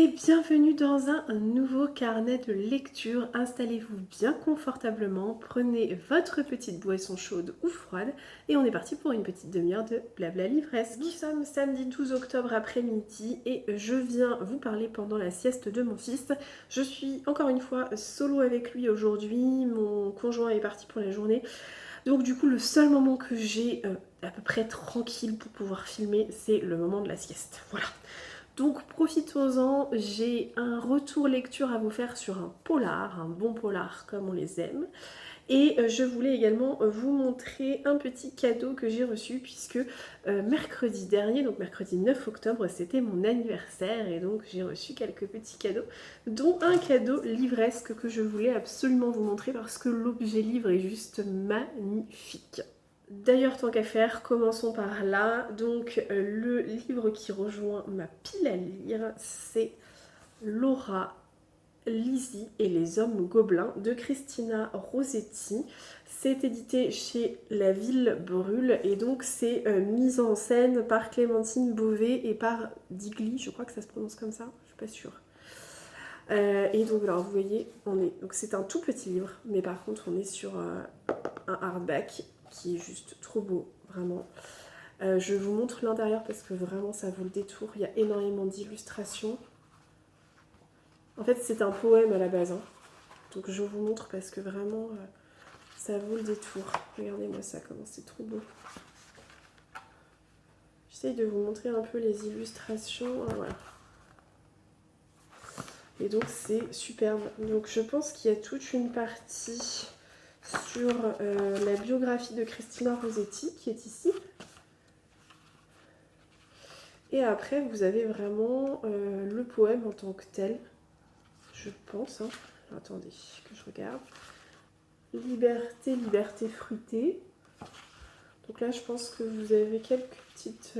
et bienvenue dans un nouveau carnet de lecture. Installez-vous bien confortablement, prenez votre petite boisson chaude ou froide et on est parti pour une petite demi-heure de blabla livresque. Nous sommes samedi 12 octobre après-midi et je viens vous parler pendant la sieste de mon fils. Je suis encore une fois solo avec lui aujourd'hui, mon conjoint est parti pour la journée. Donc du coup le seul moment que j'ai à peu près tranquille pour pouvoir filmer, c'est le moment de la sieste. Voilà. Donc profitons-en, j'ai un retour lecture à vous faire sur un polar, un bon polar comme on les aime. Et je voulais également vous montrer un petit cadeau que j'ai reçu puisque mercredi dernier, donc mercredi 9 octobre, c'était mon anniversaire et donc j'ai reçu quelques petits cadeaux, dont un cadeau livresque que je voulais absolument vous montrer parce que l'objet livre est juste magnifique. D'ailleurs, tant qu'à faire, commençons par là. Donc, le livre qui rejoint ma pile à lire, c'est Laura, Lizzie et les hommes gobelins de Christina Rossetti. C'est édité chez La Ville Brûle et donc c'est mis en scène par Clémentine Beauvais et par Digli, je crois que ça se prononce comme ça, je suis pas sûre. Et donc alors vous voyez, donc c'est un tout petit livre, mais par contre on est sur un hardback qui est juste trop beau, vraiment. Je vous montre l'intérieur parce que vraiment ça vaut le détour, il y a énormément d'illustrations. En fait c'est un poème à la base, hein. Donc je vous montre parce que vraiment ça vaut le détour. Regardez-moi ça, comment c'est trop beau. J'essaye de vous montrer un peu les illustrations, voilà. Et donc c'est superbe. Donc je pense qu'il y a toute une partie sur la biographie de Christina Rossetti qui est ici. Et après vous avez vraiment le poème en tant que tel, je pense. Hein. Attendez que je regarde. Liberté, liberté fruitée. Donc là je pense que vous avez quelques petites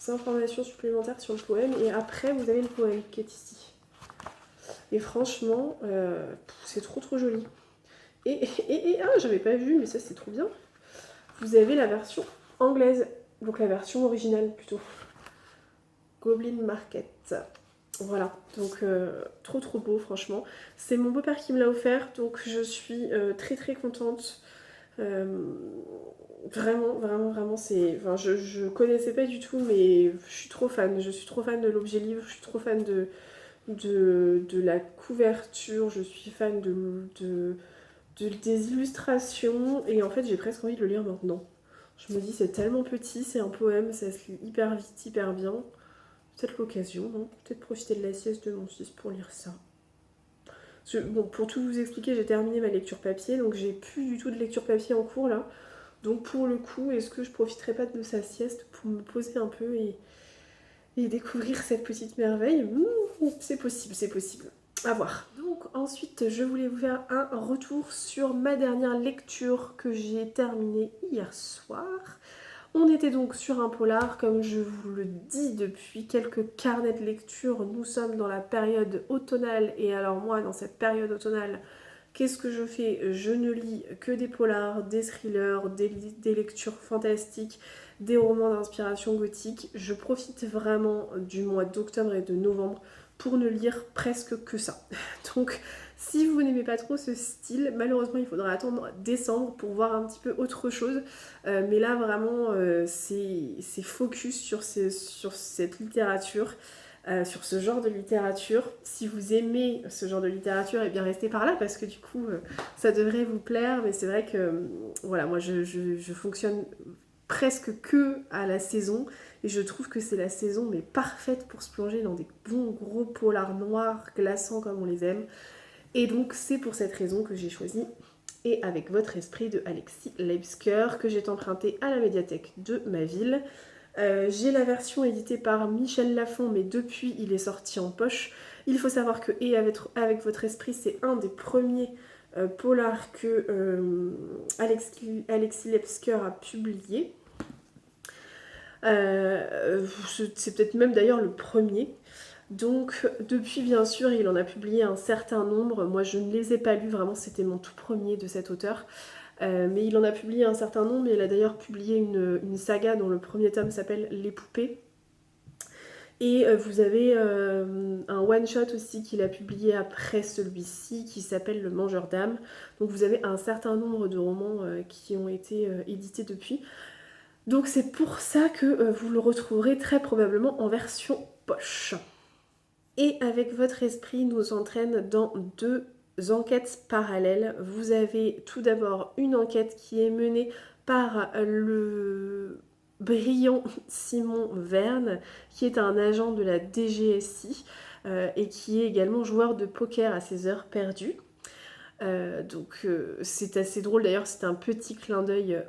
informations supplémentaires sur le poème. Et après vous avez le poème qui est ici. Et franchement, c'est trop joli. Et j'avais pas vu, mais ça c'est trop bien. Vous avez la version anglaise, donc la version originale plutôt. Goblin Market. Voilà, donc trop beau franchement. C'est mon beau-père qui me l'a offert, donc je suis très contente. Vraiment, c'est... Enfin, je connaissais pas du tout, mais je suis trop fan. Je suis trop fan de l'objet livre, je suis trop fan de la couverture, je suis fan des illustrations, et en fait j'ai presque envie de le lire maintenant. Je me dis c'est tellement petit, c'est un poème, ça se lit hyper vite, hyper bien. Peut-être l'occasion, non? Peut-être profiter de la sieste de mon fils pour lire ça. Bon, pour tout vous expliquer, j'ai terminé ma lecture papier, donc j'ai plus du tout de lecture papier en cours là. Donc pour le coup, est-ce que je profiterai pas de sa sieste pour me poser un peu et découvrir cette petite merveille? C'est possible, c'est possible. À voir. Donc ensuite, je voulais vous faire un retour sur ma dernière lecture que j'ai terminée hier soir. On était donc sur un polar, comme je vous le dis depuis quelques carnets de lecture, nous sommes dans la période automnale, et alors moi, dans cette période automnale, qu'est-ce que je fais? Je ne lis que des polars, des thrillers, des lectures fantastiques, des romans d'inspiration gothique. Je profite vraiment du mois d'octobre et de novembre pour ne lire presque que ça. Donc si vous n'aimez pas trop ce style, malheureusement il faudra attendre décembre pour voir un petit peu autre chose. Mais là vraiment c'est focus sur cette littérature. Sur ce genre de littérature. Si vous aimez ce genre de littérature, et bien restez par là parce que du coup ça devrait vous plaire. Mais c'est vrai que voilà, moi je fonctionne presque que à la saison et je trouve que c'est la saison mais parfaite pour se plonger dans des bons gros polars noirs glaçants comme on les aime. Et donc c'est pour cette raison que j'ai choisi Et avec votre esprit de Alexis Leibsker que j'ai emprunté à la médiathèque de ma ville. J'ai la version éditée par Michel Lafon, mais depuis il est sorti en poche. Il faut savoir que Et avec votre esprit, c'est un des premiers polars que Alexis Leibsker a publié. C'est peut-être même d'ailleurs le premier. Donc depuis bien sûr il en a publié un certain nombre. Moi je ne les ai pas lus, vraiment c'était mon tout premier de cet auteur. Mais il en a publié un certain nombre, et il a d'ailleurs publié une saga dont le premier tome s'appelle Les Poupées. Et vous avez un one-shot aussi qu'il a publié après celui-ci qui s'appelle Le Mangeur d'âme. Donc vous avez un certain nombre de romans qui ont été édités depuis. Donc c'est pour ça que vous le retrouverez très probablement en version poche. Et avec votre esprit nous entraîne dans deux enquêtes parallèles. Vous avez tout d'abord une enquête qui est menée par le brillant Simon Verne, qui est un agent de la DGSI et qui est également joueur de poker à ses heures perdues. C'est assez drôle d'ailleurs, c'est un petit clin d'œil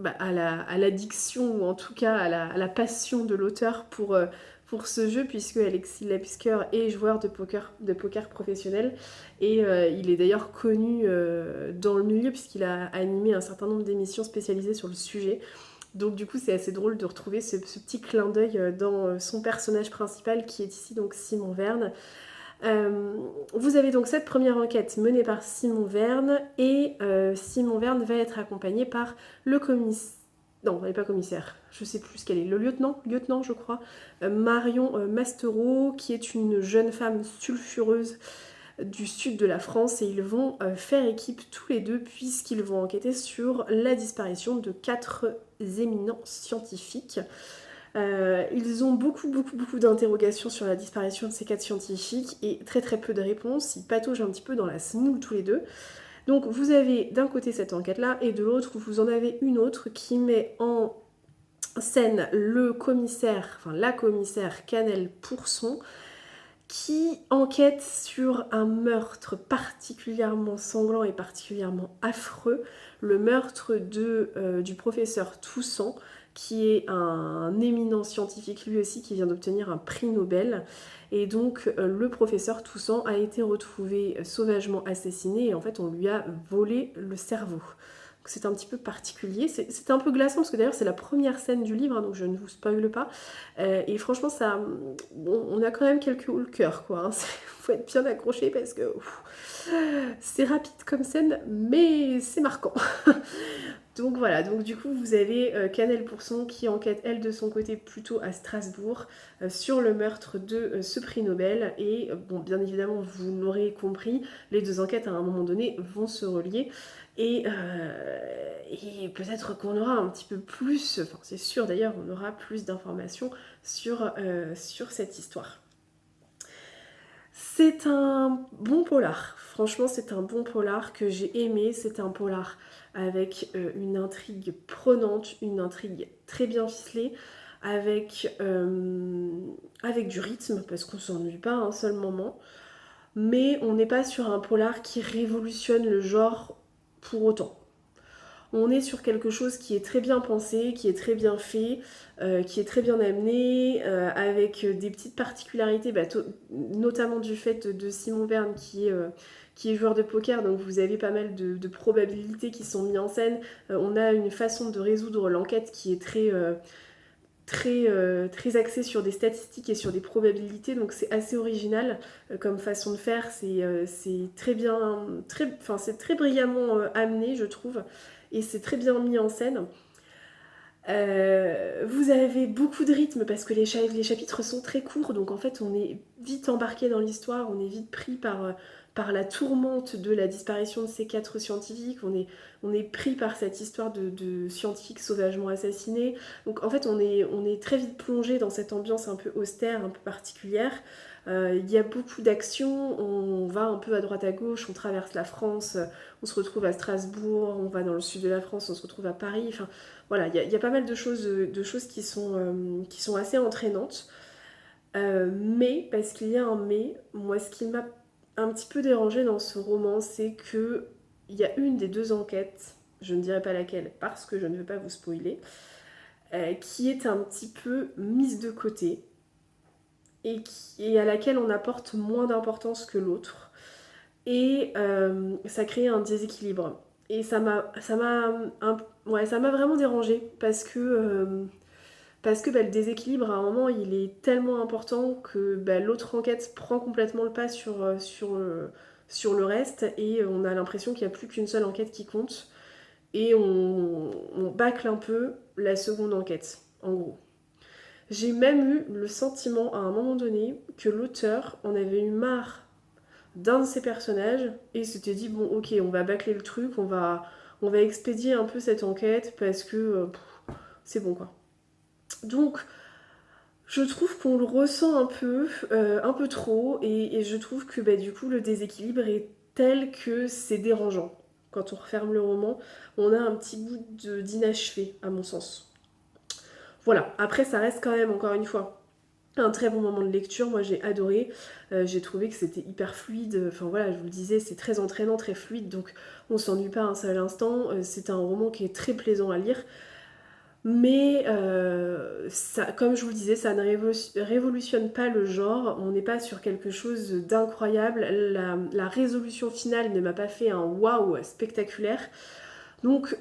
à l'addiction ou en tout cas à la passion de l'auteur pour ce jeu, puisque Alexis Lapsker est joueur de poker professionnel et il est d'ailleurs connu dans le milieu puisqu'il a animé un certain nombre d'émissions spécialisées sur le sujet. Donc du coup c'est assez drôle de retrouver ce petit clin d'œil dans son personnage principal qui est ici donc Simon Verne. Vous avez donc cette première enquête menée par Simon Verne et Simon Verne va être accompagné par le commissaire. Non, elle n'est pas commissaire, je sais plus ce qu'elle est. Le lieutenant je crois, Marion Mastereau, qui est une jeune femme sulfureuse du sud de la France et ils vont faire équipe tous les deux puisqu'ils vont enquêter sur la disparition de 4 éminents scientifiques. Ils ont beaucoup d'interrogations sur la disparition de ces 4 scientifiques et très peu de réponses. Ils pataugent un petit peu dans la semoule tous les deux. Donc vous avez d'un côté cette enquête-là et de l'autre vous en avez une autre qui met en scène la commissaire Cannelle Pourson qui enquête sur un meurtre particulièrement sanglant et particulièrement affreux, le meurtre du professeur Toussaint, qui est un éminent scientifique lui aussi qui vient d'obtenir un prix Nobel. Et donc le professeur Toussaint a été retrouvé sauvagement assassiné et en fait on lui a volé le cerveau. Donc c'est un petit peu particulier, c'est un peu glaçant parce que d'ailleurs c'est la première scène du livre, hein, donc je ne vous spoile pas. Et franchement on a quand même quelques hauts le cœur quoi. Faut être bien accroché parce que c'est rapide comme scène mais c'est marquant. Donc voilà, donc du coup vous avez Cannelle Pourson qui enquête elle de son côté plutôt à Strasbourg sur le meurtre de ce prix Nobel et bon bien évidemment vous l'aurez compris, les deux enquêtes à un moment donné vont se relier et peut-être qu'on aura un petit peu plus, enfin c'est sûr d'ailleurs on aura plus d'informations sur cette histoire. C'est un bon polar, franchement c'est un bon polar que j'ai aimé, c'est un polar avec une intrigue prenante, une intrigue très bien ficelée, avec du rythme parce qu'on s'ennuie pas un seul moment, mais on n'est pas sur un polar qui révolutionne le genre pour autant. On est sur quelque chose qui est très bien pensé, qui est très bien fait, qui est très bien amené, avec des petites particularités, notamment du fait de Simon Verne qui est joueur de poker, donc vous avez pas mal de probabilités qui sont mises en scène. On a une façon de résoudre l'enquête qui est très axée sur des statistiques et sur des probabilités, donc c'est assez original comme façon de faire. C'est très bien, c'est très brillamment amené, je trouve. Et c'est très bien mis en scène. Vous avez beaucoup de rythme parce que les chapitres sont très courts, donc en fait on est vite embarqué dans l'histoire, on est vite pris par la tourmente de la disparition de ces 4 scientifiques, on est pris par cette histoire de scientifiques sauvagement assassinés. Donc en fait on est très vite plongé dans cette ambiance un peu austère, un peu particulière. Il y a beaucoup d'actions, on va un peu à droite à gauche, on traverse la France, on se retrouve à Strasbourg, on va dans le sud de la France, on se retrouve à Paris, enfin voilà, il y a pas mal de choses qui sont assez entraînantes. Mais, parce qu'il y a un mais, moi ce qui m'a un petit peu dérangé dans ce roman, c'est que il y a une des 2 enquêtes, je ne dirai pas laquelle parce que je ne veux pas vous spoiler, qui est un petit peu mise de côté et à laquelle on apporte moins d'importance que l'autre. Et ça crée un déséquilibre. Et ça m'a vraiment dérangée parce que le déséquilibre à un moment il est tellement important que l'autre enquête prend complètement le pas sur le reste et on a l'impression qu'il n'y a plus qu'une seule enquête qui compte et on bâcle un peu la seconde enquête en gros. J'ai même eu le sentiment à un moment donné que l'auteur en avait eu marre d'un de ses personnages et s'était dit bon ok on va bâcler le truc, on va expédier un peu cette enquête parce que c'est bon quoi. Donc je trouve qu'on le ressent un peu trop et je trouve que bah, du coup le déséquilibre est tel que c'est dérangeant. Quand on referme le roman, on a un petit goût d'inachevé à mon sens. Voilà, après ça reste quand même encore une fois un très bon moment de lecture, moi j'ai adoré, j'ai trouvé que c'était hyper fluide, enfin voilà, je vous le disais, c'est très entraînant, très fluide, donc on s'ennuie pas un seul instant, c'est un roman qui est très plaisant à lire, mais ça, comme je vous le disais, ça ne révolutionne pas le genre, on n'est pas sur quelque chose d'incroyable, la résolution finale ne m'a pas fait un waouh spectaculaire, donc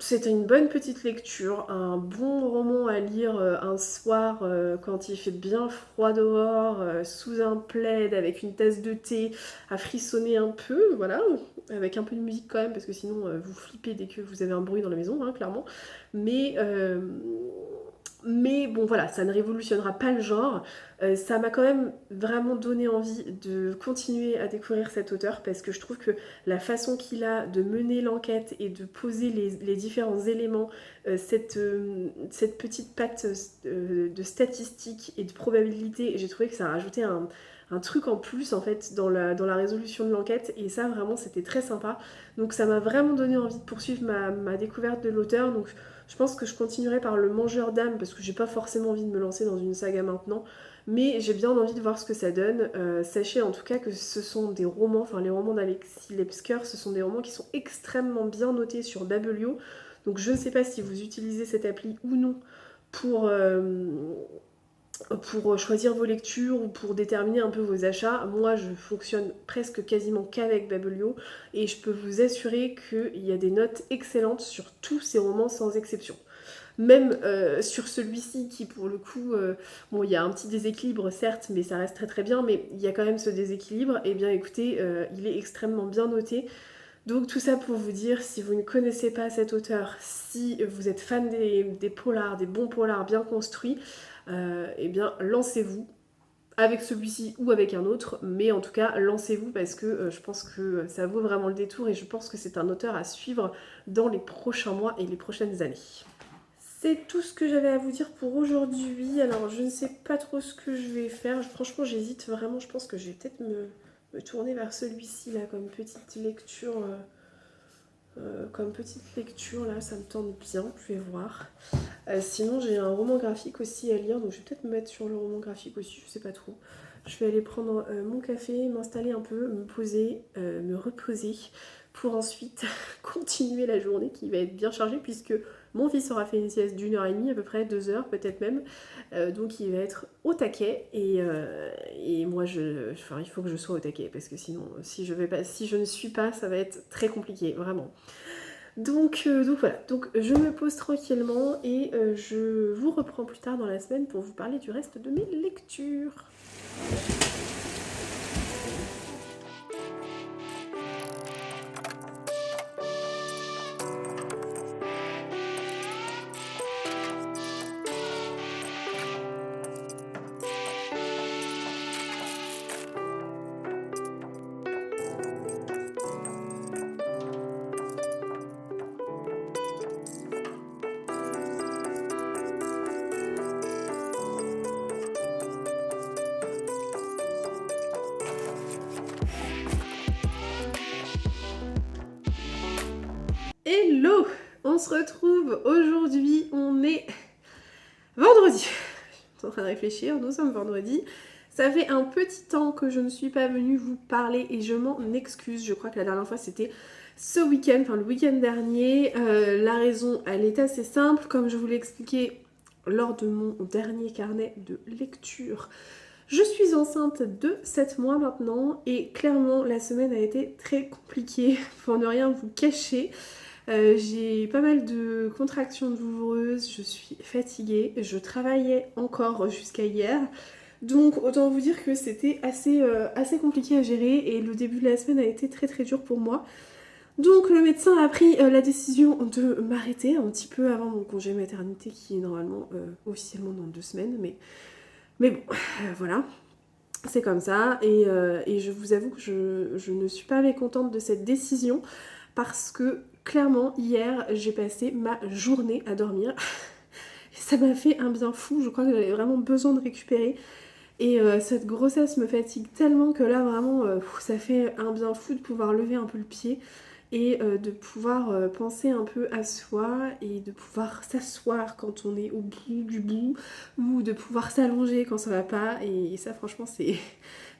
c'est une bonne petite lecture, un bon roman à lire un soir quand il fait bien froid dehors, sous un plaid, avec une tasse de thé, à frissonner un peu, voilà, avec un peu de musique quand même, parce que sinon vous flippez dès que vous avez un bruit dans la maison, hein, clairement. Mais, euh, mais bon voilà, ça ne révolutionnera pas le genre. Ça m'a quand même vraiment donné envie de continuer à découvrir cet auteur parce que je trouve que la façon qu'il a de mener l'enquête et de poser les différents éléments, cette petite patte de statistiques et de probabilité, j'ai trouvé que ça a rajouté un truc en plus en fait dans la résolution de l'enquête et ça vraiment c'était très sympa. Donc ça m'a vraiment donné envie de poursuivre ma découverte de l'auteur. Donc je pense que je continuerai par Le Mangeur d'âme parce que j'ai pas forcément envie de me lancer dans une saga maintenant, mais j'ai bien envie de voir ce que ça donne. Sachez en tout cas que ce sont des romans, enfin les romans d'Alexis Lepsker, ce sont des romans qui sont extrêmement bien notés sur Babelio. Donc je ne sais pas si vous utilisez cette appli ou non pour, pour choisir vos lectures ou pour déterminer un peu vos achats. Moi, je fonctionne presque quasiment qu'avec Babelio et je peux vous assurer qu'il y a des notes excellentes sur tous ces romans sans exception. Même sur celui-ci qui pour le coup, bon il y a un petit déséquilibre certes, mais ça reste très très bien, mais il y a quand même ce déséquilibre, et bien écoutez, il est extrêmement bien noté. Donc tout ça pour vous dire, si vous ne connaissez pas cet auteur, si vous êtes fan des polars, des bons polars bien construits, eh bien lancez-vous avec celui-ci ou avec un autre, mais en tout cas lancez-vous parce que je pense que ça vaut vraiment le détour et je pense que c'est un auteur à suivre dans les prochains mois et les prochaines années. C'est tout ce que j'avais à vous dire pour aujourd'hui. Alors je ne sais pas trop ce que je vais faire. Franchement j'hésite vraiment. Je pense que je vais peut-être me tourner vers celui-ci là comme petite lecture. Comme petite lecture là, ça me tente bien. Je vais voir. Sinon j'ai un roman graphique aussi à lire. Donc je vais peut-être me mettre sur le roman graphique aussi. Je sais pas trop. Je vais aller prendre mon café, m'installer un peu, me poser, me reposer pour ensuite continuer la journée qui va être bien chargée puisque mon fils aura fait une sieste d'1 heure et demie à peu près, 2 heures peut-être même, donc il va être au taquet et moi enfin, il faut que je sois au taquet parce que sinon si je ne suis pas ça va être très compliqué vraiment. Donc voilà, donc je me pose tranquillement et je vous reprends plus tard dans la semaine pour vous parler du reste de mes lectures. Hello! On se retrouve aujourd'hui, on est vendredi. Je suis en train de réfléchir, nous sommes vendredi. Ça fait un petit temps que je ne suis pas venue vous parler et je m'en excuse. Je crois que la dernière fois c'était ce week-end, enfin le week-end dernier. La raison, elle est assez simple, comme je vous l'ai expliqué lors de mon dernier carnet de lecture. Je suis enceinte de 7 mois maintenant et clairement la semaine a été très compliquée pour ne rien vous cacher. J'ai pas mal de contractions douloureuses, je suis fatiguée, je travaillais encore jusqu'à hier. Donc autant vous dire que c'était assez compliqué à gérer et le début de la semaine a été très très dur pour moi. Donc le médecin a pris la décision de m'arrêter un petit peu avant mon congé maternité qui est normalement officiellement dans 2 semaines, mais bon, voilà, c'est comme ça et je vous avoue que je ne suis pas mécontente de cette décision parce que clairement hier j'ai passé ma journée à dormir et ça m'a fait un bien fou, je crois que j'avais vraiment besoin de récupérer. Et cette grossesse me fatigue tellement que là vraiment ça fait un bien fou de pouvoir lever un peu le pied et de pouvoir penser un peu à soi et de pouvoir s'asseoir quand on est au bout du bout ou de pouvoir s'allonger quand ça va pas et ça franchement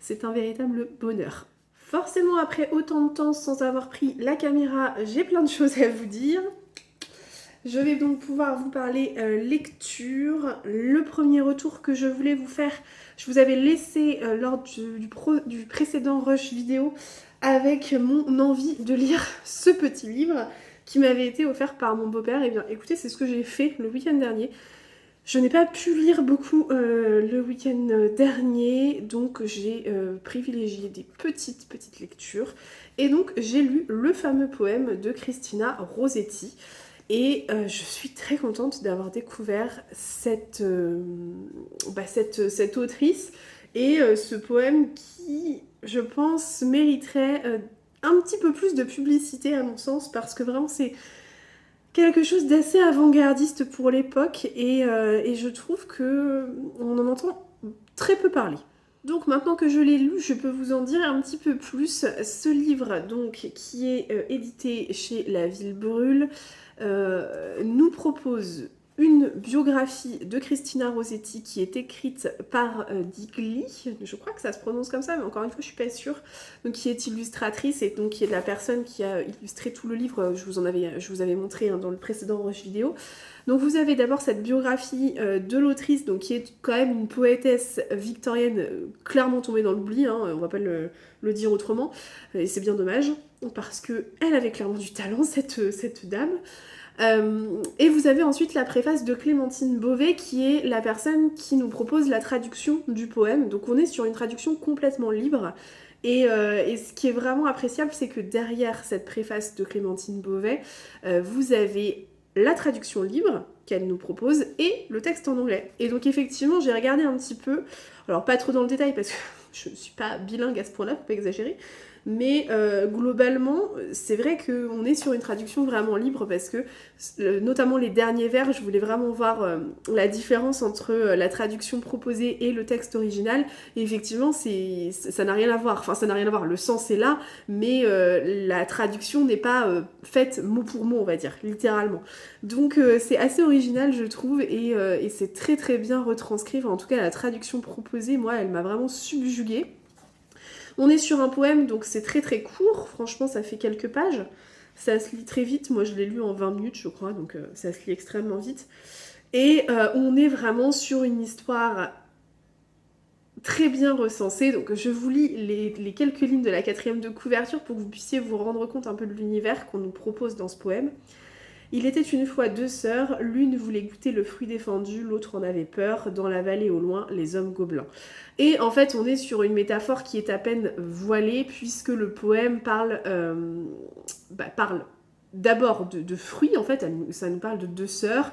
c'est un véritable bonheur. Forcément après autant de temps sans avoir pris la caméra, j'ai plein de choses à vous dire. Je vais donc pouvoir vous parler lecture. Le premier retour que je voulais vous faire, je vous avais laissé lors du précédent rush vidéo avec mon envie de lire ce petit livre qui m'avait été offert par mon beau-père. Et bien écoutez, c'est ce que j'ai fait le week-end dernier. Je n'ai pas pu lire beaucoup le week-end dernier, donc j'ai privilégié des petites lectures. Et donc j'ai lu le fameux poème de Christina Rossetti. Et je suis très contente d'avoir découvert cette autrice et ce poème qui, je pense, mériterait un petit peu plus de publicité à mon sens parce que vraiment c'est quelque chose d'assez avant-gardiste pour l'époque et je trouve que on en entend très peu parler. Donc maintenant que je l'ai lu, je peux vous en dire un petit peu plus. Ce livre donc qui est édité chez La Ville Brûle nous propose une biographie de Christina Rossetti qui est écrite par Digli, je crois que ça se prononce comme ça, mais encore une fois je suis pas sûre, donc qui est illustratrice et donc qui est la personne qui a illustré tout le livre, je vous avais montré dans le précédent rush vidéo. Donc vous avez d'abord cette biographie de l'autrice, donc qui est quand même une poétesse victorienne clairement tombée dans l'oubli, hein, on va pas le dire autrement, et c'est bien dommage, parce qu'elle avait clairement du talent, cette dame. Et vous avez ensuite la préface de Clémentine Beauvais qui est la personne qui nous propose la traduction du poème. Donc on est sur une traduction complètement libre. Et ce qui est vraiment appréciable, c'est que derrière cette préface de Clémentine Beauvais, vous avez la traduction libre qu'elle nous propose et le texte en anglais. Et donc effectivement, j'ai regardé un petit peu, alors pas trop dans le détail parce que je ne suis pas bilingue à ce point-là, faut pas exagérer, mais globalement, c'est vrai qu'on est sur une traduction vraiment libre parce que, notamment les derniers vers, je voulais vraiment voir la différence entre la traduction proposée et le texte original. Et effectivement, ça n'a rien à voir. Enfin, ça n'a rien à voir. Le sens est là, mais la traduction n'est pas faite mot pour mot, on va dire, littéralement. Donc, c'est assez original, je trouve, et c'est très très bien retranscrit. Enfin, en tout cas, la traduction proposée, moi, elle m'a vraiment subjuguée. On est sur un poème, donc c'est très très court, franchement ça fait quelques pages, ça se lit très vite, moi je l'ai lu en 20 minutes je crois, donc ça se lit extrêmement vite. Et on est vraiment sur une histoire très bien recensée, donc je vous lis les quelques lignes de la 4e de couverture pour que vous puissiez vous rendre compte un peu de l'univers qu'on nous propose dans ce poème. Il était une fois 2 sœurs, l'une voulait goûter le fruit défendu, l'autre en avait peur, dans la vallée au loin, les hommes gobelins. Et en fait, on est sur une métaphore qui est à peine voilée, puisque le poème parle d'abord de fruits, en fait, ça nous parle de 2 sœurs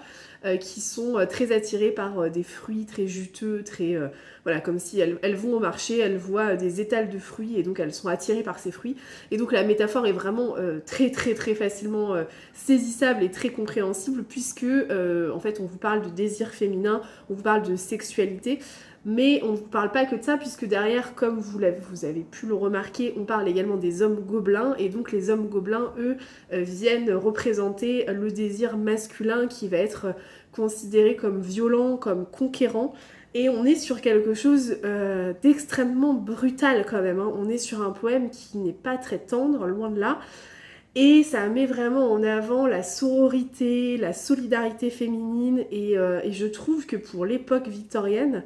qui sont très attirées par des fruits très juteux, très... voilà, comme si elles vont au marché, elles voient des étals de fruits, et donc elles sont attirées par ces fruits. Et donc la métaphore est vraiment très très très facilement saisissable et très compréhensible, puisque en fait on vous parle de désir féminin, on vous parle de sexualité, mais on ne vous parle pas que de ça, puisque derrière, comme vous avez pu le remarquer, on parle également des hommes gobelins, et donc les hommes gobelins, eux, viennent représenter le désir masculin qui va être considéré comme violent, comme conquérant, et on est sur quelque chose d'extrêmement brutal quand même, hein. On est sur un poème qui n'est pas très tendre, loin de là, et ça met vraiment en avant la sororité, la solidarité féminine, et je trouve que pour l'époque victorienne,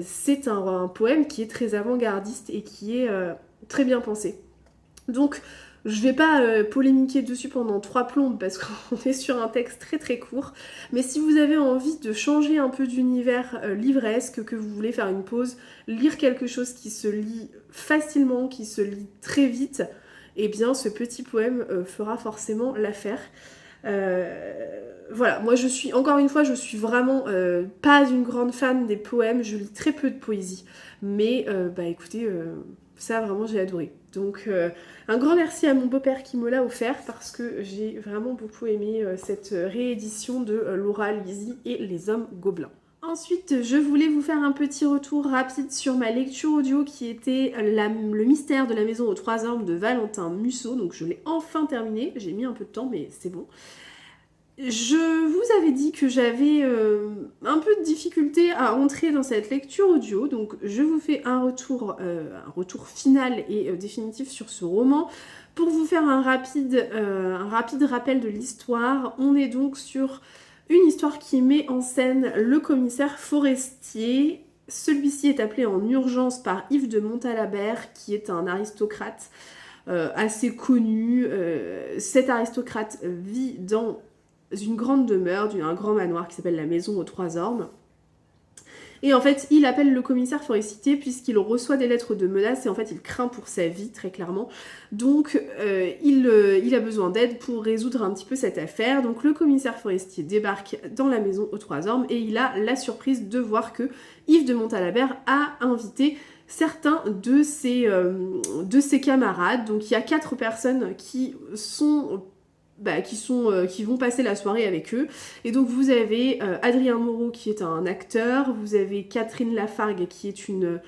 c'est un poème qui est très avant-gardiste et qui est très bien pensé. Donc, je vais pas polémiquer dessus pendant 3 plombes parce qu'on est sur un texte très très court. Mais si vous avez envie de changer un peu d'univers livresque, que vous voulez faire une pause, lire quelque chose qui se lit facilement, qui se lit très vite, eh bien ce petit poème fera forcément l'affaire. Voilà, moi je suis, encore une fois, je suis vraiment pas une grande fan des poèmes, je lis très peu de poésie, mais bah écoutez, ça vraiment j'ai adoré. Donc un grand merci à mon beau-père qui me l'a offert parce que j'ai vraiment beaucoup aimé cette réédition de Laura Lizzie et les Hommes Gobelins. Ensuite, je voulais vous faire un petit retour rapide sur ma lecture audio qui était Le mystère de la maison aux 3 ormes de Valentin Musso. Donc je l'ai enfin terminé, j'ai mis un peu de temps mais c'est bon. Je vous avais dit que j'avais un peu de difficulté à entrer dans cette lecture audio, donc je vous fais un retour final et définitif sur ce roman. Pour vous faire un rapide rappel de l'histoire, on est donc sur une histoire qui met en scène le commissaire Forestier. Celui-ci est appelé en urgence par Yves de Montalabert, qui est un aristocrate assez connu. Cet aristocrate vit dans une grande demeure, un grand manoir qui s'appelle la Maison aux 3 ormes. Et en fait, il appelle le commissaire Forestier puisqu'il reçoit des lettres de menaces et en fait, il craint pour sa vie, très clairement. Donc, il a besoin d'aide pour résoudre un petit peu cette affaire. Donc, le commissaire Forestier débarque dans la Maison aux 3 ormes et il a la surprise de voir que Yves de Montalabert a invité certains de ses camarades. Donc, il y a 4 personnes qui vont passer la soirée avec eux. Et donc vous avez Adrien Moreau qui est un acteur, vous avez Catherine Lafargue qui est une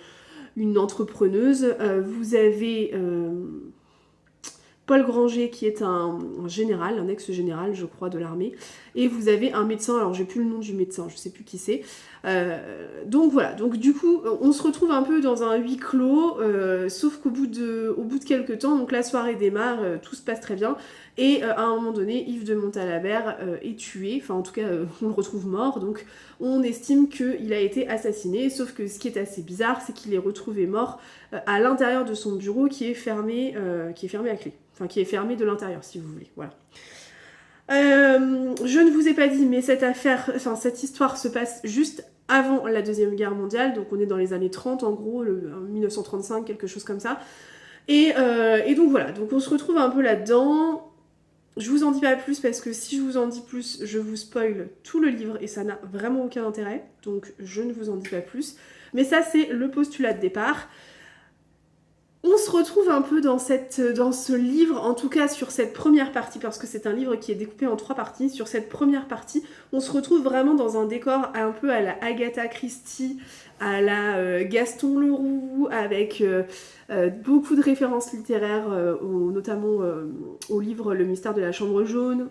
entrepreneuse, vous avez Paul Granger qui est un général, un ex-général je crois de l'armée, et vous avez un médecin, alors j'ai plus le nom du médecin, je sais plus qui c'est. Donc voilà, donc du coup on se retrouve un peu dans un huis clos, sauf qu'au bout de quelques temps, donc la soirée démarre, tout se passe très bien, et à un moment donné Yves de Montalabert est tué, enfin en tout cas on le retrouve mort, donc on estime qu'il a été assassiné, sauf que ce qui est assez bizarre c'est qu'il est retrouvé mort à l'intérieur de son bureau qui est fermé à clé. Enfin, qui est fermé de l'intérieur, si vous voulez. Voilà. Je ne vous ai pas dit, mais cette histoire se passe juste avant la Deuxième Guerre mondiale. Donc, on est dans les années 30, en gros, 1935, quelque chose comme ça. Et donc, voilà. Donc, on se retrouve un peu là-dedans. Je vous en dis pas plus parce que si je vous en dis plus, je vous spoil tout le livre et ça n'a vraiment aucun intérêt. Donc, je ne vous en dis pas plus. Mais ça, c'est le postulat de départ. On se retrouve un peu dans ce livre, en tout cas sur cette première partie, parce que c'est un livre qui est découpé en 3 parties. Sur cette première partie, on se retrouve vraiment dans un décor un peu à la Agatha Christie, à la Gaston Leroux, avec beaucoup de références littéraires, notamment au livre Le mystère de la chambre jaune.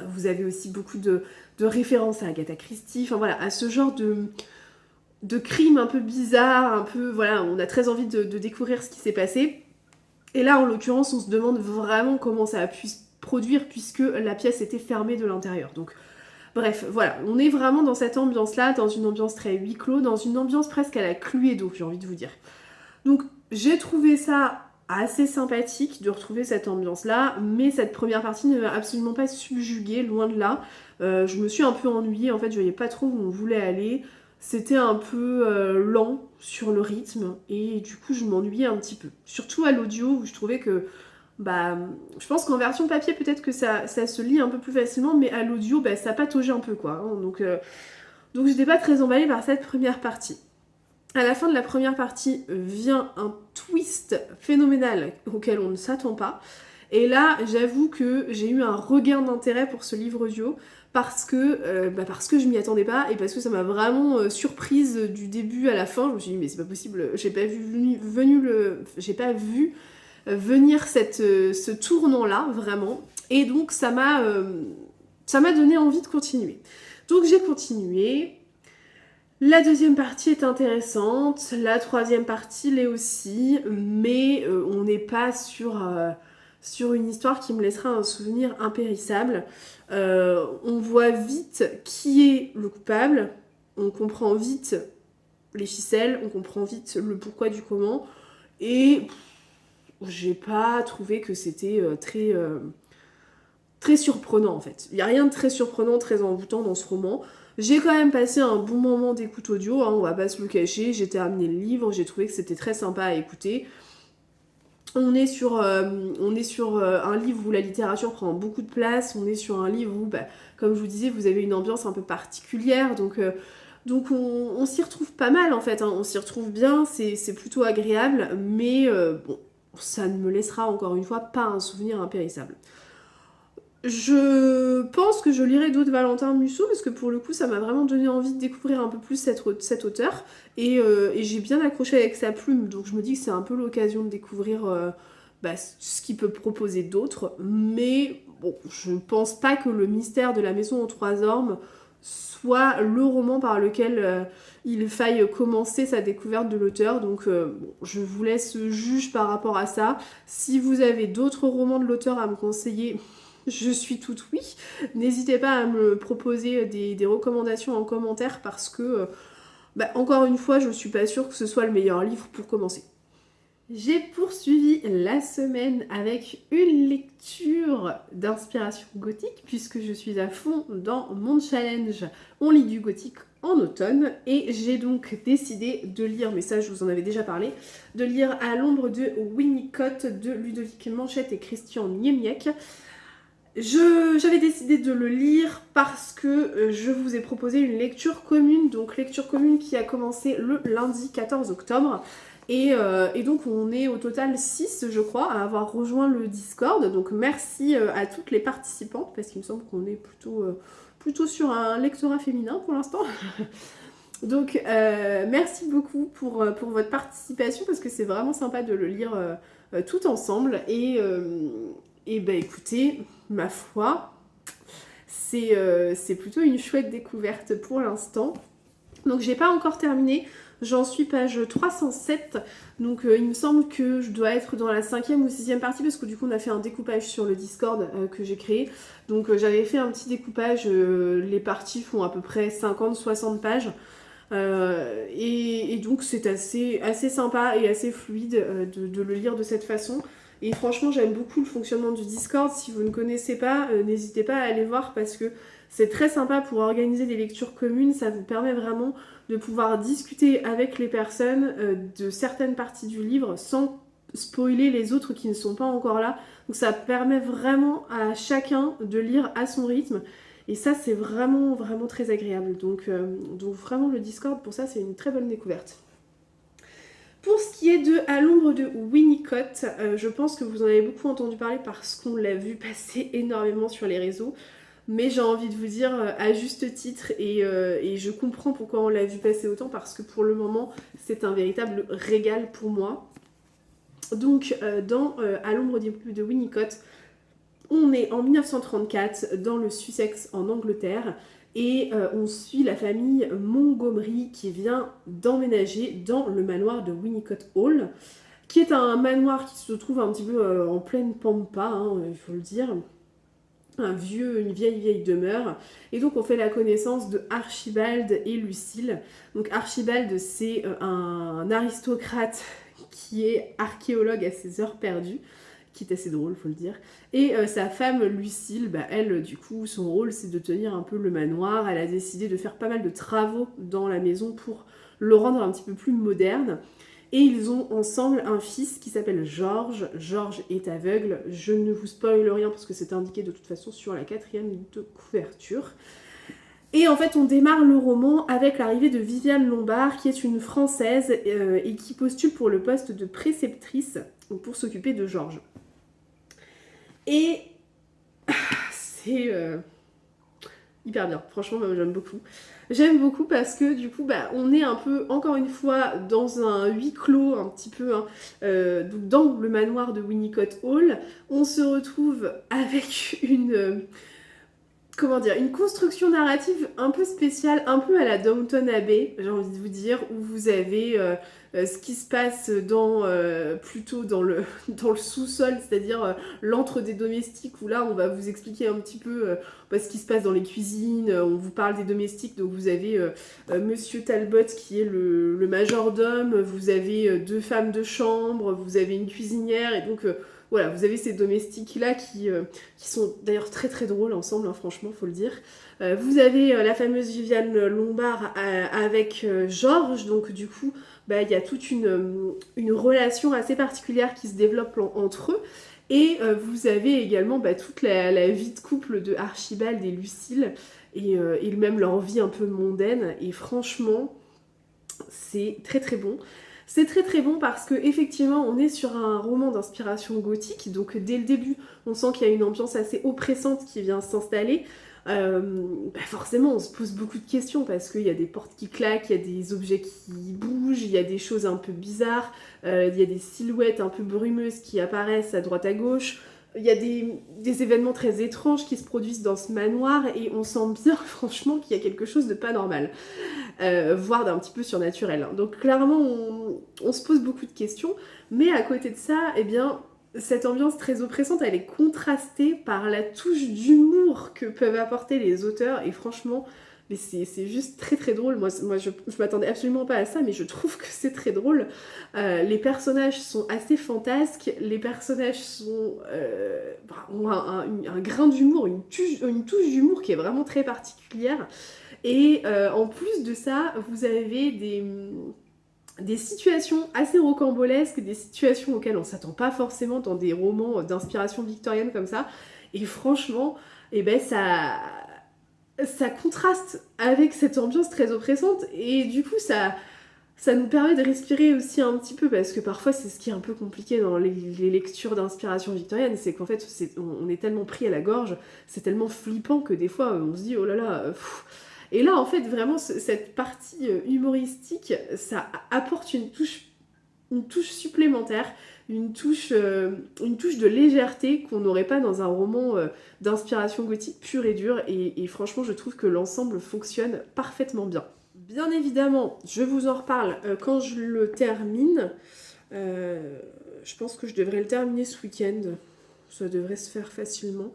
Vous avez aussi beaucoup de références à Agatha Christie, enfin voilà, à ce genre de crimes un peu bizarres, un peu, voilà, on a très envie de découvrir ce qui s'est passé. Et là, en l'occurrence, on se demande vraiment comment ça a pu se produire puisque la pièce était fermée de l'intérieur. Donc, bref, voilà, on est vraiment dans cette ambiance-là, dans une ambiance très huis clos, dans une ambiance presque à la Cluedo, j'ai envie de vous dire. Donc, j'ai trouvé ça assez sympathique de retrouver cette ambiance-là, mais cette première partie ne m'a absolument pas subjuguée, loin de là. Je me suis un peu ennuyée, en fait, je voyais pas trop où on voulait aller. C'était un peu lent sur le rythme et du coup je m'ennuyais un petit peu. Surtout à l'audio où je trouvais que, je pense qu'en version papier peut-être que ça se lit un peu plus facilement, mais à l'audio ça pataugeait un peu quoi. Hein. Donc j'étais pas très emballée par cette première partie. À la fin de la première partie vient un twist phénoménal auquel on ne s'attend pas. Et là, j'avoue que j'ai eu un regain d'intérêt pour ce livre audio parce que je m'y attendais pas et parce que ça m'a vraiment surprise du début à la fin. Je me suis dit mais c'est pas possible, j'ai pas vu venir ce tournant-là vraiment. Et donc ça m'a donné envie de continuer. Donc j'ai continué. La deuxième partie est intéressante, la troisième partie l'est aussi, mais on n'est pas sur une histoire qui me laissera un souvenir impérissable. On voit vite qui est le coupable, on comprend vite les ficelles, on comprend vite le pourquoi du comment, et j'ai pas trouvé que c'était très surprenant en fait. Il n'y a rien de très surprenant, très envoûtant dans ce roman. J'ai quand même passé un bon moment d'écoute audio, hein, on va pas se le cacher, j'ai terminé le livre, j'ai trouvé que c'était très sympa à écouter. on est sur un livre où la littérature prend beaucoup de place, on est sur un livre où, bah, comme je vous disais, vous avez une ambiance un peu particulière, donc on s'y retrouve pas mal en fait, hein. On s'y retrouve bien, c'est plutôt agréable, mais bon, ça ne me laissera encore une fois pas un souvenir impérissable. Je pense que je lirai d'autres Valentin Musso parce que pour le coup ça m'a vraiment donné envie de découvrir un peu plus cet auteur et j'ai bien accroché avec sa plume, donc je me dis que c'est un peu l'occasion de découvrir bah, ce qu'il peut proposer d'autre, mais bon, je pense pas que le mystère de la maison aux trois ormes soit le roman par lequel il faille commencer sa découverte de l'auteur, donc bon, je vous laisse juge par rapport à ça. Si vous avez d'autres romans de l'auteur à me conseiller, je suis toute oui. N'hésitez pas à me proposer des recommandations en commentaire parce que, bah, encore une fois, je suis pas sûre que ce soit le meilleur livre pour commencer. J'ai poursuivi la semaine avec une lecture d'inspiration gothique puisque je suis à fond dans mon challenge On lit du gothique en automne et j'ai donc décidé de lire, mais ça je vous en avais déjà parlé, de lire À l'ombre de Winnicott de Ludovic Manchette et Christian Niemiec. J'avais décidé de le lire parce que je vous ai proposé une lecture commune, donc lecture commune qui a commencé le lundi 14 octobre. Et donc on est au total 6 je crois à avoir rejoint le Discord, donc merci à toutes les participantes parce qu'il me semble qu'on est plutôt sur un lectorat féminin pour l'instant. Donc merci beaucoup pour votre participation parce que c'est vraiment sympa de le lire tout ensemble et bah écoutez, ma foi, c'est plutôt une chouette découverte pour l'instant. Donc j'ai pas encore terminé, j'en suis page 307, donc il me semble que je dois être dans la 5e ou 6e partie parce que du coup on a fait un découpage sur le Discord que j'ai créé. Donc j'avais fait un petit découpage, les parties font à peu près 50-60 pages. Et donc c'est assez sympa et assez fluide de le lire de cette façon. Et franchement j'aime beaucoup le fonctionnement du Discord. Si vous ne connaissez pas, n'hésitez pas à aller voir parce que c'est très sympa pour organiser des lectures communes. Ça vous permet vraiment de pouvoir discuter avec les personnes de certaines parties du livre sans spoiler les autres qui ne sont pas encore là. Donc ça permet vraiment à chacun de lire à son rythme. Et ça, c'est vraiment, vraiment très agréable. Donc vraiment, le Discord, pour ça, c'est une très bonne découverte. Pour ce qui est de À l'ombre de Winnicott, je pense que vous en avez beaucoup entendu parler parce qu'on l'a vu passer énormément sur les réseaux. Mais j'ai envie de vous dire à juste titre, et je comprends pourquoi on l'a vu passer autant, parce que pour le moment, c'est un véritable régal pour moi. Donc, dans À l'ombre de Winnicott, on est en 1934 dans le Sussex en Angleterre et on suit la famille Montgomery qui vient d'emménager dans le manoir de Winnicott Hall, qui est un manoir qui se trouve un petit peu en pleine pampa, hein, il faut le dire. Une vieille demeure. Et donc on fait la connaissance de Archibald et Lucille. Donc Archibald, c'est un aristocrate qui est archéologue à ses heures perdues, qui est assez drôle, faut le dire. Et sa femme Lucille, bah, elle, du coup, son rôle, c'est de tenir un peu le manoir. Elle a décidé de faire pas mal de travaux dans la maison pour le rendre un petit peu plus moderne. Et ils ont ensemble un fils qui s'appelle George. George est aveugle. Je ne vous spoil rien parce que c'est indiqué de toute façon sur la 4e de couverture. Et en fait, on démarre le roman avec l'arrivée de Viviane Lombard, qui est une Française et qui postule pour le poste de préceptrice pour s'occuper de George. Et c'est hyper bien. Franchement, j'aime beaucoup. J'aime beaucoup parce que du coup, bah, on est un peu, encore une fois, dans un huis clos, un petit peu, hein, donc dans le manoir de Winnicott Hall. On se retrouve avec une construction narrative un peu spéciale, un peu à la Downton Abbey, j'ai envie de vous dire, où vous avez ce qui se passe plutôt dans le sous-sol, c'est-à-dire l'antre des domestiques, où là on va vous expliquer un petit peu ce qui se passe dans les cuisines, on vous parle des domestiques, donc vous avez Monsieur Talbot qui est le majordome, vous avez 2 femmes de chambre, vous avez une cuisinière, et donc voilà, vous avez ces domestiques-là qui sont d'ailleurs très très drôles ensemble, hein, franchement, faut le dire. Vous avez la fameuse Viviane Lombard avec Georges, donc du coup, il y a toute une relation assez particulière qui se développe entre eux. Et vous avez également toute la vie de couple de Archibald et Lucille, et même leur vie un peu mondaine. Et franchement, c'est très très bon. C'est très très bon parce que effectivement on est sur un roman d'inspiration gothique, donc dès le début on sent qu'il y a une ambiance assez oppressante qui vient s'installer. Forcément on se pose beaucoup de questions parce qu'il y a des portes qui claquent, il y a des objets qui bougent, il y a des choses un peu bizarres, il y a des silhouettes un peu brumeuses qui apparaissent à droite à gauche. Il y a des événements très étranges qui se produisent dans ce manoir et on sent bien franchement qu'il y a quelque chose de pas normal, voire d'un petit peu surnaturel. Donc clairement on se pose beaucoup de questions, mais à côté de ça, eh bien, cette ambiance très oppressante, elle est contrastée par la touche d'humour que peuvent apporter les auteurs, et franchement, mais c'est juste très très drôle. Moi je m'attendais absolument pas à ça, mais je trouve que c'est très drôle. Les personnages sont assez fantasques, les personnages ont un grain d'humour, une touche d'humour qui est vraiment très particulière. Et en plus de ça, vous avez des situations assez rocambolesques, des situations auxquelles on s'attend pas forcément dans des romans d'inspiration victorienne comme ça. Et franchement, ça contraste avec cette ambiance très oppressante, et du coup ça nous permet de respirer aussi un petit peu, parce que parfois c'est ce qui est un peu compliqué dans les lectures d'inspiration victorienne, c'est qu'en fait on est tellement pris à la gorge, c'est tellement flippant que des fois on se dit oh là là, Et là en fait vraiment cette partie humoristique, ça apporte une touche supplémentaire, une touche de légèreté qu'on n'aurait pas dans un roman d'inspiration gothique pure et dure, et franchement je trouve que l'ensemble fonctionne parfaitement bien. Bien évidemment, je vous en reparle quand je le termine. Je pense que je devrais le terminer ce week-end. Ça devrait se faire facilement.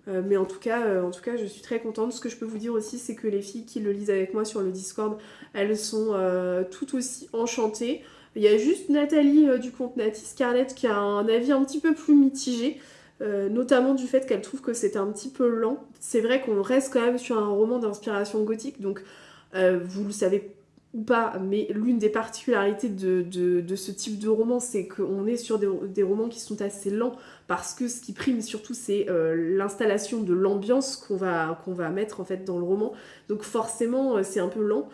Mais en tout cas, je suis très contente. Ce que je peux vous dire aussi, c'est que les filles qui le lisent avec moi sur le Discord, elles sont tout aussi enchantées. Il y a juste Nathalie du compte Nati Scarlett qui a un avis un petit peu plus mitigé. Notamment du fait qu'elle trouve que c'est un petit peu lent. C'est vrai qu'on reste quand même sur un roman d'inspiration gothique, donc vous le savez ou pas, mais l'une des particularités de ce type de roman, c'est qu'on est sur des romans qui sont assez lents, parce que ce qui prime surtout, c'est l'installation de l'ambiance qu'on va mettre en fait dans le roman. Donc forcément, c'est un peu lent.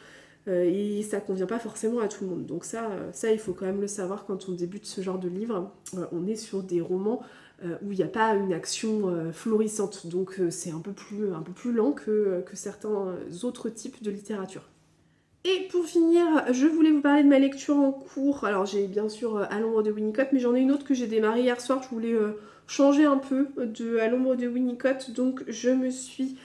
Et ça convient pas forcément à tout le monde. Donc ça, il faut quand même le savoir quand on débute ce genre de livre. On est sur des romans où il n'y a pas une action florissante. Donc c'est un peu plus lent que certains autres types de littérature. Et pour finir, je voulais vous parler de ma lecture en cours. Alors j'ai bien sûr À l'ombre de Winnicott, mais j'en ai une autre que j'ai démarrée hier soir. Je voulais changer un peu de À l'ombre de Winnicott. Donc je me suis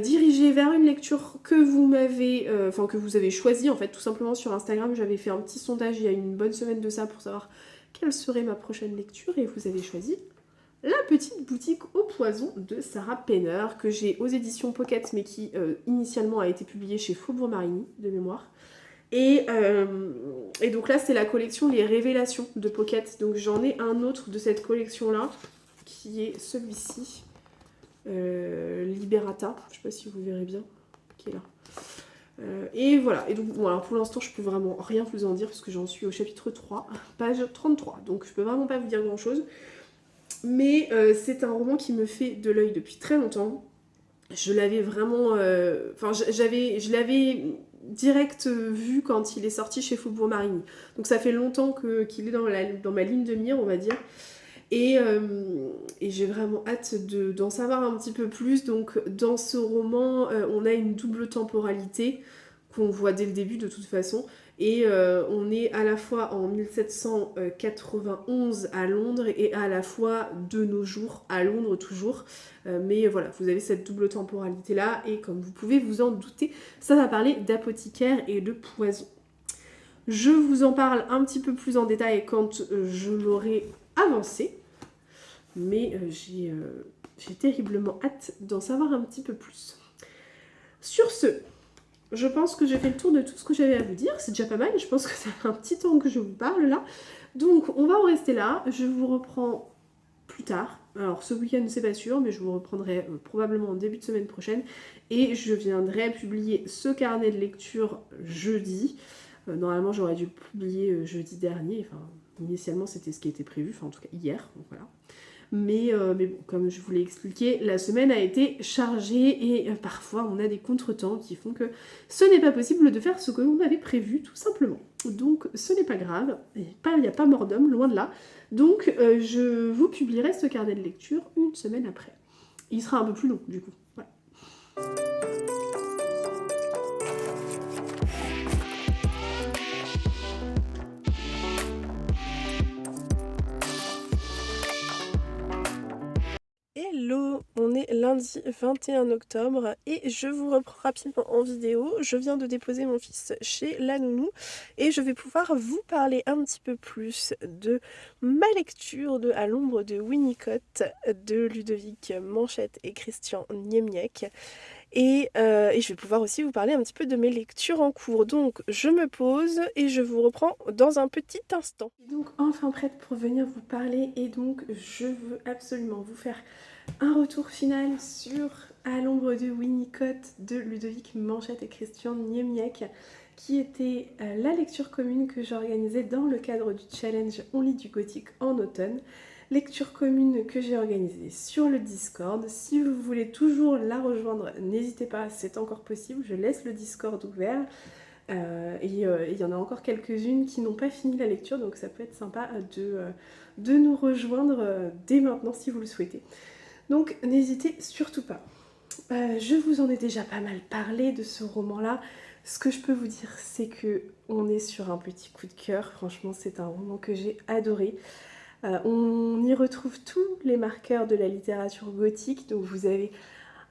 dirigée vers une lecture que vous avez choisie en fait, tout simplement sur Instagram. J'avais fait un petit sondage il y a une bonne semaine de ça pour savoir quelle serait ma prochaine lecture, et vous avez choisi La petite boutique au poison de Sarah Penner, que j'ai aux éditions Pocket, mais qui initialement a été publiée chez Faubourg Marigny, de mémoire. Et donc là, c'est la collection Les Révélations de Pocket. Donc j'en ai un autre de cette collection-là, qui est celui-ci, Liberata. Je sais pas si vous verrez bien, qui est là. Et voilà, et donc bon, alors pour l'instant je peux vraiment rien vous en dire parce que j'en suis au chapitre 3, page 33, donc je peux vraiment pas vous dire grand chose. Mais c'est un roman qui me fait de l'œil depuis très longtemps. Je l'avais vraiment... je l'avais direct vu quand il est sorti chez Faubourg Marigny. Donc ça fait longtemps qu'il est dans ma ligne de mire, on va dire. Et j'ai vraiment hâte d'en savoir un petit peu plus. Donc dans ce roman, on a une double temporalité qu'on voit dès le début de toute façon. Et on est à la fois en 1791 à Londres et à la fois de nos jours à Londres toujours. Mais voilà, vous avez cette double temporalité là, et comme vous pouvez vous en douter, ça va parler d'apothicaire et de poison. Je vous en parle un petit peu plus en détail quand je l'aurai avancé. Mais j'ai terriblement hâte d'en savoir un petit peu plus. Sur ce, je pense que j'ai fait le tour de tout ce que j'avais à vous dire. C'est déjà pas mal, je pense que ça fait un petit temps que je vous parle là. Donc on va en rester là. Je vous reprends plus tard. Alors ce week-end c'est pas sûr, mais je vous reprendrai probablement en début de semaine prochaine. Et je viendrai publier ce carnet de lecture jeudi. Normalement j'aurais dû le publier jeudi dernier, enfin initialement c'était ce qui était prévu, enfin en tout cas hier, donc voilà. Mais bon, comme je vous l'ai expliqué, la semaine a été chargée et parfois on a des contretemps qui font que ce n'est pas possible de faire ce que l'on avait prévu, tout simplement. Donc ce n'est pas grave, il n'y a pas mort d'homme, loin de là. Donc je vous publierai ce carnet de lecture une semaine après. Il sera un peu plus long du coup. Voilà. Hello, on est lundi 21 octobre et je vous reprends rapidement en vidéo. Je viens de déposer mon fils chez la nounou et je vais pouvoir vous parler un petit peu plus de ma lecture de À l'ombre de Winnicott de Ludovic Manchette et Christian Niemiec. Et je vais pouvoir aussi vous parler un petit peu de mes lectures en cours. Donc je me pose et je vous reprends dans un petit instant. Donc enfin prête pour venir vous parler et donc je veux absolument vous faire un retour final sur À l'ombre de Winnicott de Ludovic Manchette et Christian Niemiec, qui était la lecture commune que j'organisais dans le cadre du challenge On lit du gothique en automne. Lecture commune que j'ai organisée sur le Discord. Si vous voulez toujours la rejoindre, n'hésitez pas, c'est encore possible. Je laisse le Discord ouvert. Il y en a encore quelques-unes qui n'ont pas fini la lecture, donc ça peut être sympa de nous rejoindre dès maintenant si vous le souhaitez. Donc n'hésitez surtout pas. Je vous en ai déjà pas mal parlé de ce roman-là. Ce que je peux vous dire, c'est que on est sur un petit coup de cœur. Franchement, c'est un roman que j'ai adoré. On y retrouve tous les marqueurs de la littérature gothique. Donc vous avez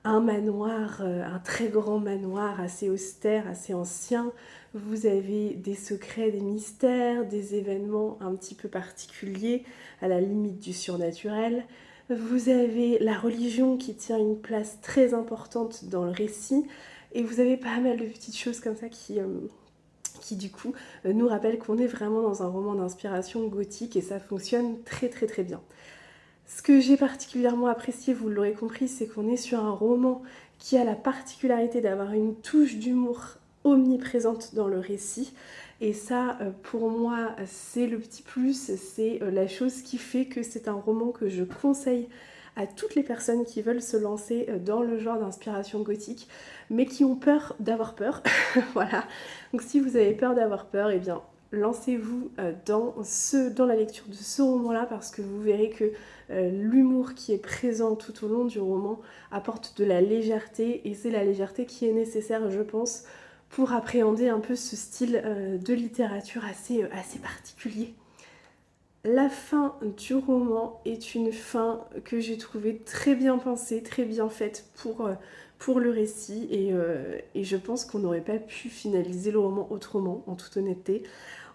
un manoir, un très grand manoir assez austère, assez ancien. Vous avez des secrets, des mystères, des événements un petit peu particuliers, à la limite du surnaturel. Vous avez la religion qui tient une place très importante dans le récit. Et vous avez pas mal de petites choses comme ça qui du coup nous rappellent qu'on est vraiment dans un roman d'inspiration gothique et ça fonctionne très très très bien. Ce que j'ai particulièrement apprécié, vous l'aurez compris, c'est qu'on est sur un roman qui a la particularité d'avoir une touche d'humour omniprésente dans le récit. Et ça, pour moi, c'est le petit plus, c'est la chose qui fait que c'est un roman que je conseille à toutes les personnes qui veulent se lancer dans le genre d'inspiration gothique, mais qui ont peur d'avoir peur. Voilà. Donc si vous avez peur d'avoir peur, eh bien, lancez-vous dans la lecture de ce roman-là parce que vous verrez que l'humour qui est présent tout au long du roman apporte de la légèreté et c'est la légèreté qui est nécessaire, je pense, pour appréhender un peu ce style de littérature assez particulier. La fin du roman est une fin que j'ai trouvée très bien pensée, très bien faite pour le récit et je pense qu'on n'aurait pas pu finaliser le roman autrement, en toute honnêteté.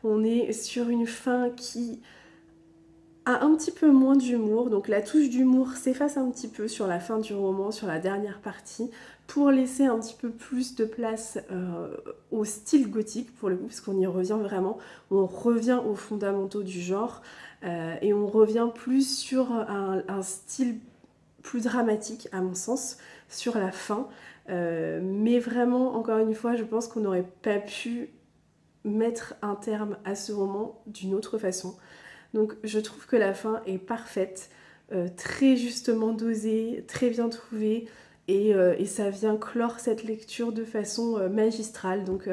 On est sur une fin qui a un petit peu moins d'humour, donc la touche d'humour s'efface un petit peu sur la fin du roman, sur la dernière partie, pour laisser un petit peu plus de place au style gothique, pour le coup, parce qu'on y revient vraiment, on revient aux fondamentaux du genre, et on revient plus sur un style plus dramatique, à mon sens, sur la fin, mais vraiment, encore une fois, je pense qu'on n'aurait pas pu mettre un terme à ce roman d'une autre façon. Donc je trouve que la fin est parfaite, très justement dosée, très bien trouvée, et ça vient clore cette lecture de façon magistrale. Donc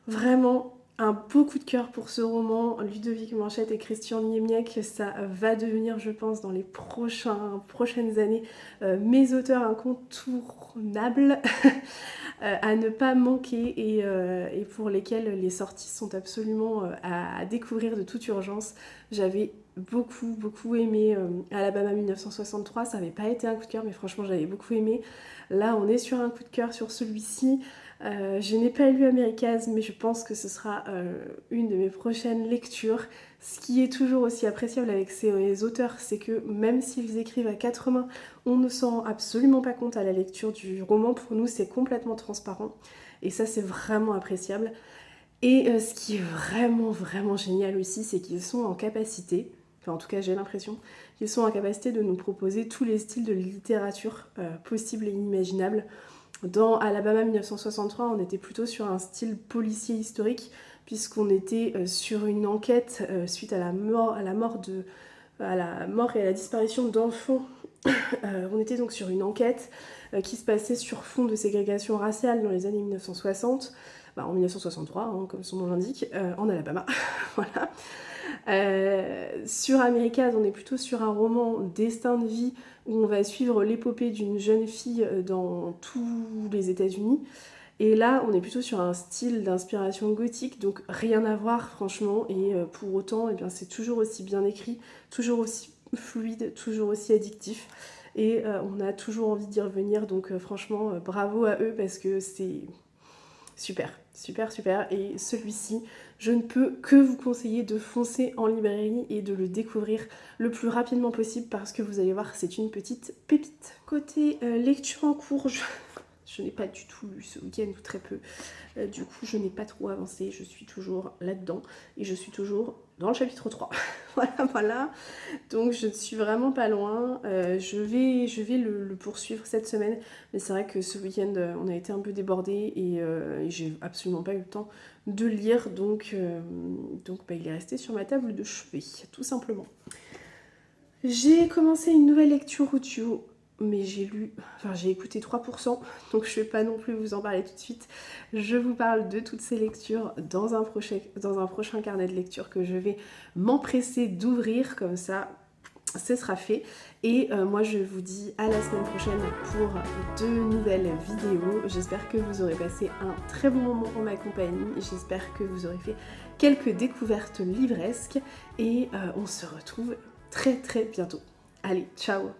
vraiment un beau coup de cœur pour ce roman. Ludovic Manchette et Christian Niemiec, ça va devenir, je pense, dans les prochaines années, mes auteurs incontournables à ne pas manquer et pour lesquels les sorties sont absolument à découvrir de toute urgence. J'avais beaucoup aimé Alabama 1963, ça n'avait pas été un coup de cœur mais franchement j'avais beaucoup aimé. Là on est sur un coup de cœur sur celui-ci. Je n'ai pas lu Americas mais je pense que ce sera une de mes prochaines lectures. Ce qui est toujours aussi appréciable avec ces auteurs, c'est que même s'ils écrivent à quatre mains, on ne s'en rend absolument pas compte à la lecture du roman. Pour nous, c'est complètement transparent. Et ça, c'est vraiment appréciable. Et ce qui est vraiment génial aussi, c'est qu'ils sont en capacité, enfin en tout cas j'ai l'impression, qu'ils sont en capacité de nous proposer tous les styles de littérature possibles et imaginables. Dans Alabama 1963, on était plutôt sur un style policier historique, puisqu'on était sur une enquête suite à la mort et à la disparition d'enfants. On était donc sur une enquête qui se passait sur fond de ségrégation raciale dans les années 1960, en 1963, hein, comme son nom l'indique, en Alabama. Voilà. Sur Americas, on est plutôt sur un roman destin de vie où on va suivre l'épopée d'une jeune fille dans tous les États-Unis. Et là, on est plutôt sur un style d'inspiration gothique, donc rien à voir franchement, et pour autant, eh bien, c'est toujours aussi bien écrit, toujours aussi fluide, toujours aussi addictif, et on a toujours envie d'y revenir, donc franchement, bravo à eux, parce que c'est super, super, super, et celui-ci, je ne peux que vous conseiller de foncer en librairie et de le découvrir le plus rapidement possible, parce que vous allez voir, c'est une petite pépite. Côté lecture en cours, je n'ai pas du tout lu ce week-end, ou très peu. Du coup, je n'ai pas trop avancé. Je suis toujours là-dedans. Et je suis toujours dans le chapitre 3. Voilà. Donc, je ne suis vraiment pas loin. Je vais le poursuivre cette semaine. Mais c'est vrai que ce week-end, on a été un peu débordés. Et j'ai absolument pas eu le temps de lire. Donc il est resté sur ma table de chevet, tout simplement. J'ai commencé une nouvelle lecture audio. Mais j'ai écouté 3%, donc je ne vais pas non plus vous en parler tout de suite. Je vous parle de toutes ces lectures dans un prochain carnet de lecture que je vais m'empresser d'ouvrir, comme ça, ce sera fait. Et moi, je vous dis à la semaine prochaine pour de nouvelles vidéos. J'espère que vous aurez passé un très bon moment en ma compagnie. J'espère que vous aurez fait quelques découvertes livresques. Et on se retrouve très très bientôt. Allez, ciao!